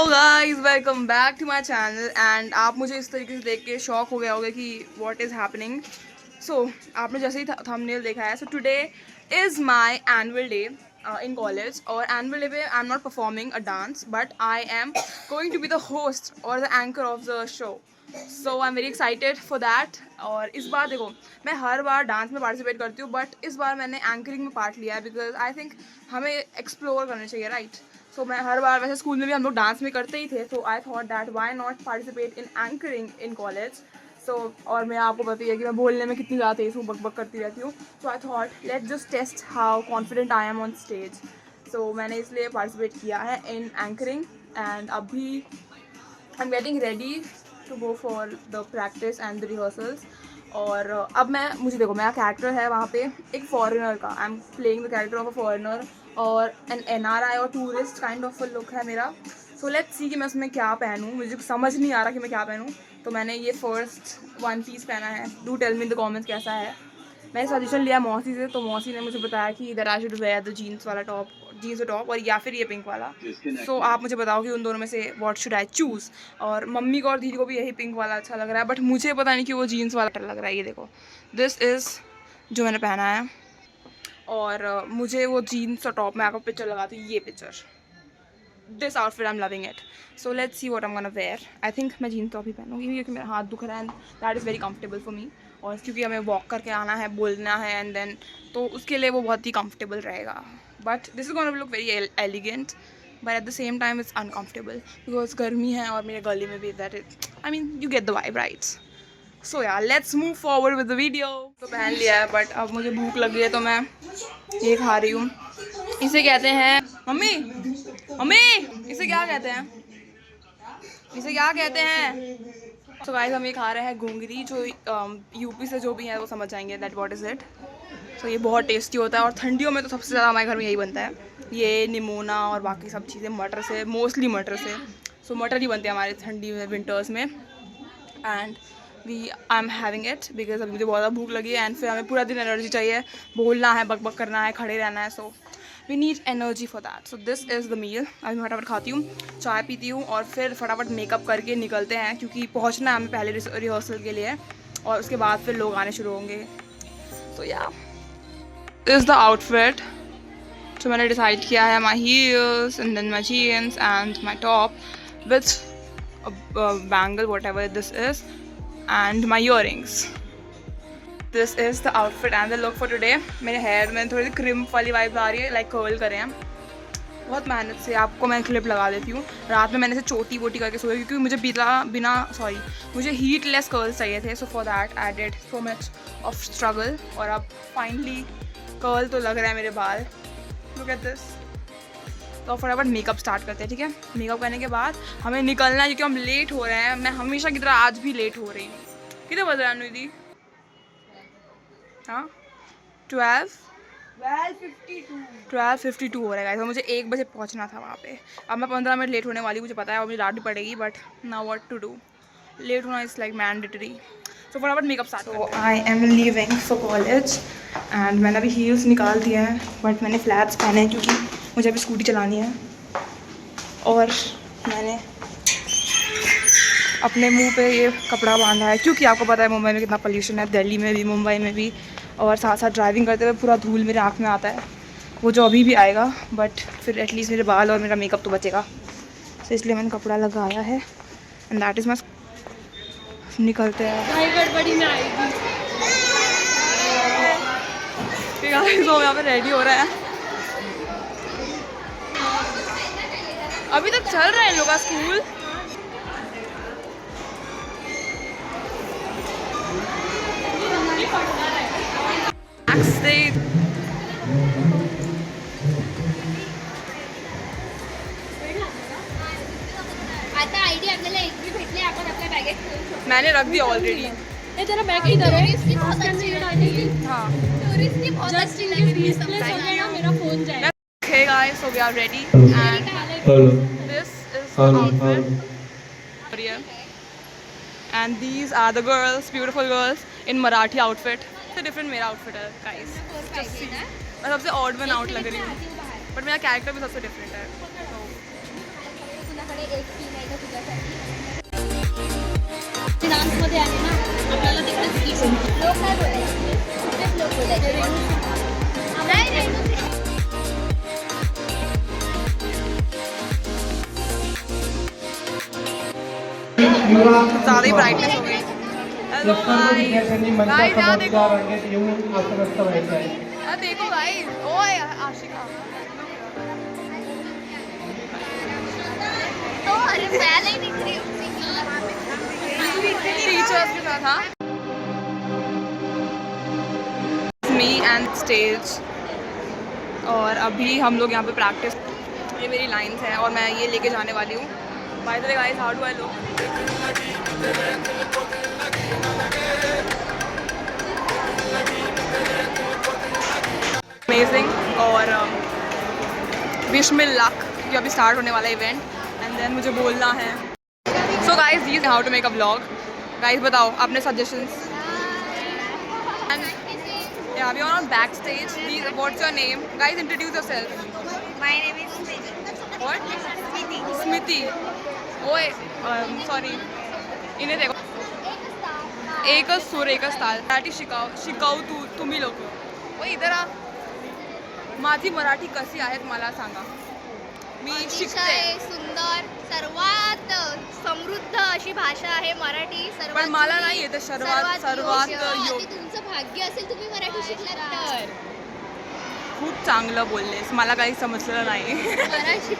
Guys welcome back to my channel and आप मुझे इस तरीके से देख के शॉक हो गया होगा कि व्हाट इज़ हैपनिंग। सो आपने जैसे ही थंबनेल देखा है, so today is my annual day in college. और एनुअल डे पे I am not performing a dance but I am going to be the host और the anchor of the show. So I am very excited for that. और इस बार देखो, मैं हर बार dance में participate करती हूँ बट इस बार मैंने एंकरिंग में पार्ट लिया है बिकॉज आई थिंक हमें एक्सप्लोर करना चाहिए, राइट। सो मैं हर बार, वैसे स्कूल में भी हम लोग डांस में करते ही थे, so I thought that why not participate in anchoring in college. So और मैं आपको पता ही है कि मैं बोलने में कितनी ज़्यादा तेज़ हूँ, बक करती रहती हूँ। So I thought let just test how confident I am on stage. So मैंने इसलिए पार्टिसिपेट किया है इन एंकरिंग एंड अभी I am getting ready to go for the practice and the rehearsals. और अब मुझे देखो, मेरा कैरेक्टर है वहाँ पे एक फॉरेनर का। I am playing the character of a foreigner और एन NRI और टूरिस्ट काइंड ऑफ लुक है मेरा। सो लेट्स सी कि मैं उसमें क्या पहनूँ। मुझे समझ नहीं आ रहा कि मैं क्या पहनूँ। तो मैंने ये फर्स्ट वन पीस पहना है। Do tell me in the comments कैसा है। मैंने सजेशन लिया मौसी से, तो मौसी ने मुझे बताया कि that I should wear the jeans वाला टॉप, जीन्स टॉप, और या फिर ये पिंक वाला। सो आप मुझे बताओ कि उन दोनों में से व्हाट शुड आई चूज़। और मम्मी को और दीदी को भी यही पिंक वाला अच्छा लग रहा है बट मुझे पता नहीं कि वो जीन्स वाला अच्छा लग रहा है। ये देखो, दिस इज़ जो मैंने पहना है। और मुझे वो जीन्स और टॉप में आपको पिक्चर लगाती हूँ, ये picture, this outfit I am loving it. So let's see what I am gonna wear. I think मैं जीन्स टॉप ही पहनूँगी क्योंकि मेरा हाथ दुख रहा है and that is very comfortable for me. और क्योंकि हमें वॉक करके आना है, बोलना है एंड देन, तो उसके लिए वो बहुत ही कंफर्टेबल रहेगा। But this is gonna look very elegant but at the same time it's uncomfortable because गर्मी है और मेरे गले में भी that is, I mean you get the vibe, right. So यार let's move forward with the video. तो पहन लिया है बट अब मुझे भूख लगी है तो मैं ये खा रही हूँ। इसे कहते हैं मम्मी, मम्मी इसे क्या कहते हैं, इसे क्या कहते हैं। तो गाइस हम ये खा रहे हैं घुंगरी, जो यूपी से जो भी है वो समझ जाएंगे दैट व्हाट इज़ इट। तो ये बहुत टेस्टी होता है और ठंडियों में तो सबसे ज़्यादा हमारे घर में यही बनता है, ये निमोना और बाकी सब चीज़ें मटर से, मोस्टली मटर से। सो मटर ही बनते हैं हमारे ठंडी में, विंटर्स में। And I am having it because अभी मुझे बहुत ज़्यादा भूख लगी है एंड फिर हमें पूरा दिन एनर्जी चाहिए, बोलना है, बक बक करना है, खड़े रहना है। So we need energy for that. So this is the meal. अभी मैं फटाफट खाती हूँ, चाय पीती हूँ और फिर फटाफट मेकअप करके निकलते हैं क्योंकि पहुँचना है हमें पहले रिहर्सल के लिए और उसके बाद फिर लोग आने शुरू होंगे। सो या इज़ द आउटफिट। तो मैंने डिसाइड किया है my heels and then my jeans and my top with bangle whatever this is and my earrings. This is the outfit and the look for today. मेरे hair में थोड़ी सी crimp वाली vibe आ रही है, like curl करे हैं बहुत मेहनत से। आपको मैं क्लिप लगा देती हूँ। रात में मैंने इसे चोटी वोटी करके सोई क्योंकि मुझे मुझे हीट लेस कर्ल्स चाहिए थे। So for that I did so much of struggle और अब फाइनली कर्ल तो लग रहा है मेरे बाल। Look at this. तो फटाफट मेकअप स्टार्ट करते हैं, ठीक है। मेकअप करने के बाद हमें निकलना है क्योंकि हम लेट हो रहे हैं। मैं हमेशा की तरह आज भी लेट हो रही हूँ। कितने बज रहा है अनुदी? हाँ 12:52 हो रहा है। तो मुझे 1 बजे पहुंचना था वहाँ पे। अब मैं 15 मिनट लेट होने वाली, मुझे पता है और मुझे डांट भी पड़ेगी but now what to do, late होना इज़ लाइक मैंडेटरी। सो फटाफट मेकअप स्टार्ट। तो I am leaving for college and मैंने अभी हील्स निकाल दिया है बट मैंने फ्लैट्स पहने हैं क्योंकि मुझे अभी स्कूटी चलानी है। और मैंने अपने मुंह पे ये कपड़ा बांधा है क्योंकि आपको पता है मुंबई में कितना पोल्यूशन है, दिल्ली में भी, मुंबई में भी। और साथ साथ ड्राइविंग करते हुए पूरा धूल मेरे आँख में आता है, वो जो अभी भी आएगा बट फिर एटलीस्ट मेरे बाल और मेरा मेकअप तो बचेगा। तो इसलिए मैंने कपड़ा लगाया है एंड दैट इज़ माई। निकलते हैं भाई, गड़बड़ी में आएगी। तो यहाँ पे रेडी हो रहा है, अभी तक चल रहा है इन लोग का स्कूल। आता आयडिया आपल्याला एक भी भेटले, आपण आपल्या बॅगेत ठेवू शकतो। मैंने रख दिया ऑलरेडी। ये तेरा बैग किधर है? टूरिस्ट की बहुत अच्छी लगी। हाँ टूरिस्ट की बहुत अच्छी लगी। समझाया मेरा फोन जाए। Okay guys, so we are ready and this is the outfit and these are the girls, beautiful girls in Marathi outfit. It's a different मेरा outfit है guys, just see। मैं सबसे odd one out लग रही हूँ but मेरा character भी सबसे different है। आपल्याकडे एक टीम आहे का तुझ्यासाठी डान्समध्ये आहे ना आपल्याला तिकडेच लोक काय बोलायचे तिकडेच लोक बोलायचे नाही ज़्यादा ही ब्राइटनेस हो गई. हेलो विद्यार्थ्यांनी गाइस, यहाँ मंचासमोरच्या देखो. रांगेत येऊन आसनस्थ व्हायचं आहे. देखो गाइस. ओए आशिका. तो अरे मैं नहीं दिख रही हूँ टीचर्स के साथ. हाँ, मी एंड स्टेज. और अभी हम लोग यहाँ पे प्रैक्टिस. ये मेरी लाइंस हैं और मैं ये लेके जाने वाली हूँ. By the way guys, how do I look? Amazing. और विश मी लक. ये अभी स्टार्ट होने वाला इवेंट एंड देन मुझे बोलना है. So guys, this how to make a vlog. Guys बताओ अपने suggestions. And yeah, we are on backstage. Please, what's your name? Guys, introduce yourself. My name is Smriti. What? Smriti. ओए sorry. इन्हें देखो. एकच सूर एकच ताल. मराठी शिकाऊ तुम्ही लोक. ओए इधर आ. माझी मराठी कशी आहेत मला सांगा. मी शिकते. अतिशय सुंदर सर्वात समृद्ध अशी भाषा आहे मराठी. पण मला नाही येते सर्वात योग्य. तुमचं भाग्य असेल तुम्ही मराठी शिकलात तर खूप चांगलं बोललेस. मला काही समजलेलं नाही. मराठी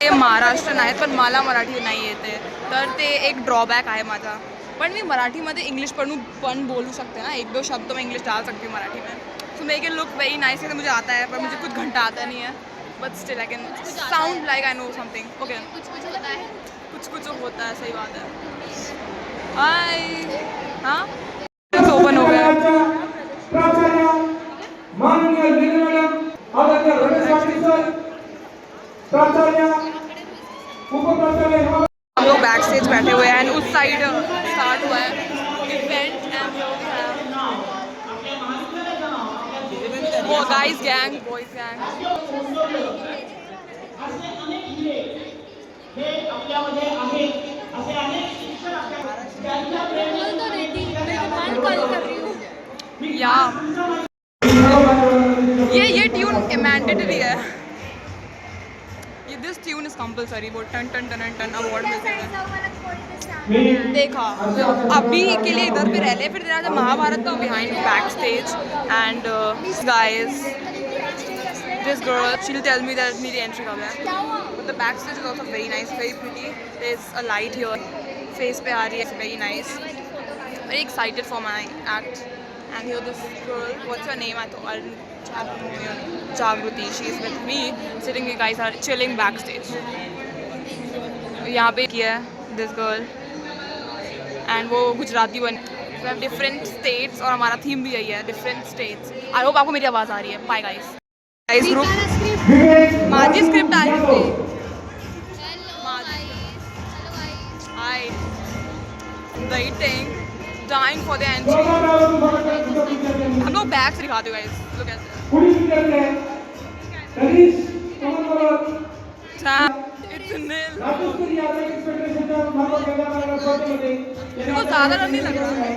ते महाराष्ट्रीयन आहेत पण मला मराठी नाही येते तर ते एक ड्रॉबॅक आहे माझा. पण मी मराठीमध्ये इंग्लिश पण बोलू सकते ना. एक दो शब्द मैं इंग्लिश डाल सकती हूँ मराठी में. So make it look very nice. मुझे आता है पर मुझे कुछ घंटा आता नहीं है. But still I can sound like I know something. Okay, कुछ होता है. कुछ होता है. सही बात है. हाय. हाँ, ओपन हो गया. प्राचार्य माननीय लीना मॅडम, आदरणीय रमेश पाटील सर, प्राचार्य उपप्राचार्य हम लोग बैक स्टेज बैठे हुए हैं एंड उस साइड स्टार्ट हुआ है इवेंट एंड वो गाइस गैंग, बॉयज गैंग. या ये ट्यून मैंडेटरी है. This tune is compulsory. वो टन टन टन टन अवार्ड मिलते हैं. देखा अभी के लिए इधर पे रह ले. फिर तेरा महाभारत का behind back stage and guys this girl she will tell me that मेरी एंट्री कब है. But the back stage is also very nice, very pretty. There is a light here face पे आ रही है. Very nice. Very excited for my act. And here this girl, what's your name? I don't know your Jagruti. She is with me. Sitting, you guys are chilling backstage. यहाँ पे किया है this girl and वो गुजराती बन. We have different states और हमारा theme भी यही है, different states. I hope आपको मेरी आवाज़ आ रही है. Bye guys. Guys group. माझी स्क्रिप्ट आ रही है. Hi. Waiting, dying for the entry. हम लोग बैग से दिखाते हो guys. Look at this. It's a nil. वो ज़्यादा रन नहीं लग रहा.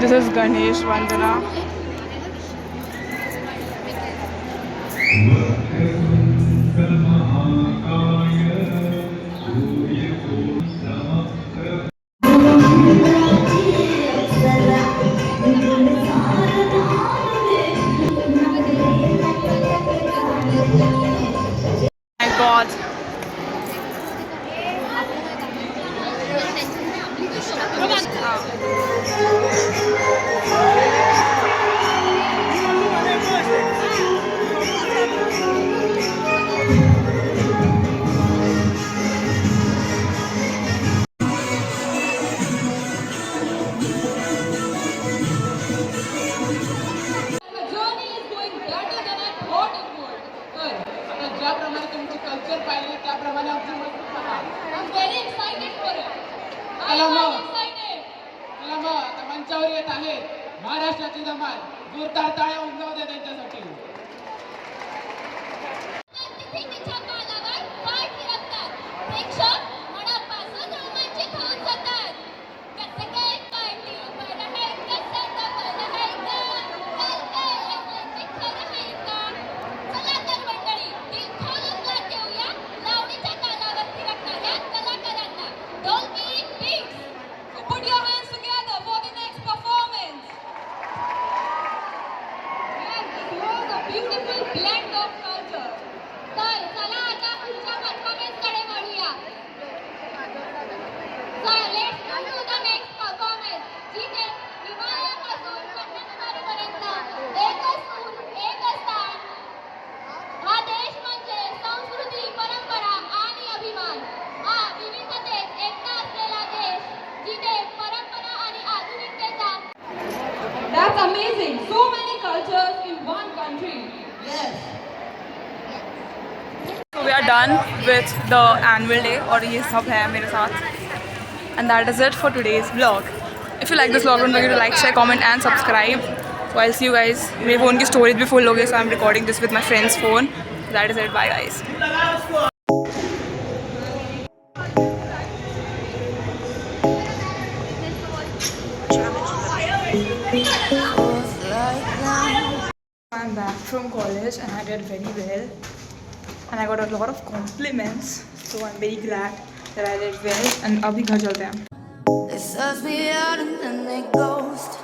This is Ganesh Vandana. My God. ज्याप्रमाणे तुमचे कल्चर पाहिले त्याप्रमाणे आमची वस्तू पहा. I'm very excited for it. चला I'm मग. excited. चला मग आता मंचावर येत आहे महाराष्ट्राची धमाल. जोरदार टाळ्या होऊन जाऊ दे त्यांच्यासाठी. तिथे तिच्या कानावर पाय फिरवतात. प्रेक्षक मनापासून रोमांचित होऊन जातात. कसं काय पार्टी बरं आहे, कसं बरं आहे का? काय असलं ते खरं आहे का? चला तर मंडळी, दिल खोलून दाद देऊया लावणीच्या तालावर फिरकणाऱ्या कलाकारांना. Don't be pigs. So put your hands together for the next performance. Yes, it was a beautiful blend of culture. तर चला आता पुढच्या परफॉर्मन्सकडे वळूया. So let's move to the next performance. जिथे हिमालयापासून कन्याकुमारीपर्यंत एकच सूर, एकच ताल. हा देश म्हणजे संस्कृती, परंपरा आणि अभिमान. हा विविधतेत एकता असलेला देश, जिथे परंपरा आणि आधुनिकतेचा. That's amazing. So many cultures in one country. Yes. So we are done with the annual day और ये सब है मेरे साथ. And that is it for today's vlog. If you like this vlog, don't forget to like, share, comment and subscribe. So I'll see you guys. मेरे phone की storage भी full हो गई, so I'm recording this with my friend's phone. So that is it. Bye guys. I'm back from college and I did very well. And I got a lot of compliments. So I'm very glad that I did well. And अभी घर चलते हैं. They suss me out and then they ghost.